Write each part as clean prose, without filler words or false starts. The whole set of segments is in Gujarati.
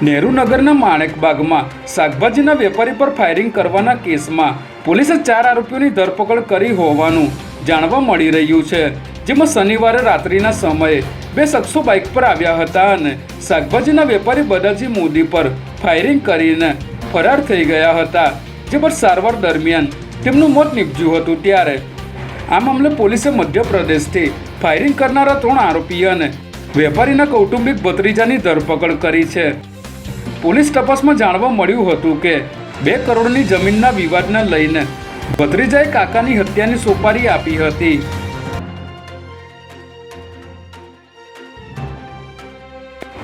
નહેરુનગરના માણેકબાગમાં શાકભાજીના વેપારી પર ફાયરિંગ કરવાના કેસમાં પોલીસે 4 આરોપીઓની ધરપકડ કરી હોવાનું જાણવા મળી રહ્યું છે, જેમાં શનિવારે રાત્રિના સમયે 2 શખ્સો બાઇક પર આવ્યા હતા અને શાકભાજીના વેપારી બદાજી મોદી પર ફાયરિંગ કરીને ફરાર થઈ ગયા હતા, જે પર સારવાર દરમિયાન તેમનું મોત નીપજ્યું હતું। ત્યારે આ મામલે પોલીસે મધ્યપ્રદેશથી ફાયરિંગ કરનારા 3 આરોપી અને વેપારીના કૌટુંબિક ભત્રીજાની ધરપકડ કરી છે। પોલીસ તપાસમાં જાણવા મળ્યું હતું કે 2 કરોડની જમીનના વિવાદને લઈને ભત્રીજાએ કાકાની હત્યાની સોપારી આપી હતી।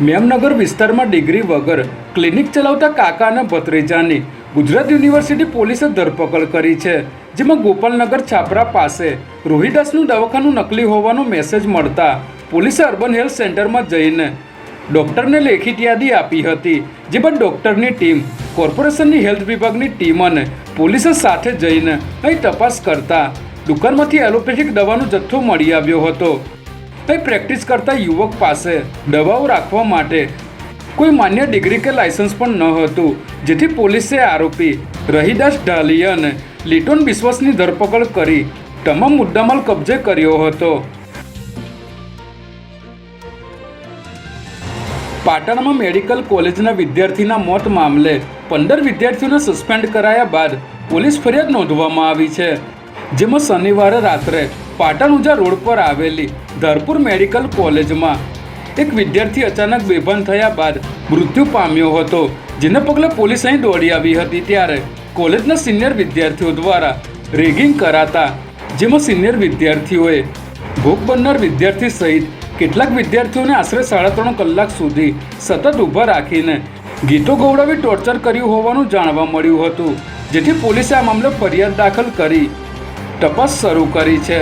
મેમનગર વિસ્તારમાં ડિગ્રી વગર ક્લિનિક ચલાવતા કાકા અને ભત્રીજાની ગુજરાત યુનિવર્સિટી પોલીસે ધરપકડ કરી છે, જેમાં ગોપાલનગર છાપરા પાસે રોહિદાસનું દવાખાનું નકલી હોવાનો મેસેજ મળતા પોલીસે અર્બન હેલ્થ સેન્ટરમાં જઈને ડૉક્ટરને લેખિત યાદી આપી હતી, જે બાદ ડૉક્ટરની ટીમ, કોર્પોરેશનની હેલ્થ વિભાગની ટીમ અને પોલીસે સાથે જઈને અહીં તપાસ કરતા દુકાનમાંથી એલોપેથિક દવાનો જથ્થો મળી આવ્યો હતો। અહીં પ્રેક્ટિસ કરતા યુવક પાસે દવાઓ રાખવા માટે કોઈ માન્ય ડિગ્રી કે લાયસન્સ પણ ન હતું, જેથી પોલીસે આરોપી રહીદાસ ઢાલિયા અને લિટોન બિશ્વાસની ધરપકડ કરી તમામ મુદ્દામાલ કબજે કર્યો હતો। પાટણમાં મેડિકલ કોલેજના વિદ્યાર્થીના મોત મામલે 15 વિદ્યાર્થીઓને સસ્પેન્ડ કરાયા બાદ પોલીસ ફરિયાદ નોંધવામાં આવી છે, જેમાં શનિવારે રાત્રે પાટણ ઉંઝા રોડ પર આવેલી ધારપુર મેડિકલ કોલેજમાં એક વિદ્યાર્થી અચાનક બેભાન થયા બાદ મૃત્યુ પામ્યો હતો, જેને પગલે પોલીસ અહીં દોડી આવી હતી। ત્યારે કોલેજના સિનિયર વિદ્યાર્થીઓ દ્વારા રેગિંગ કરાતા, જેમાં સિનિયર વિદ્યાર્થીઓએ ભોગ બનનાર વિદ્યાર્થી સહિત કેટલાક વિદ્યાર્થીઓને આશરે 3.5 કલાક સુધી સતત ઊભા રાખીને ગીતો ગવડાવી ટોર્ચર કર્યું હોવાનું જાણવા મળ્યું હતું, જેથી પોલીસે આ મામલે ફરિયાદ દાખલ કરી તપાસ શરૂ કરી છે।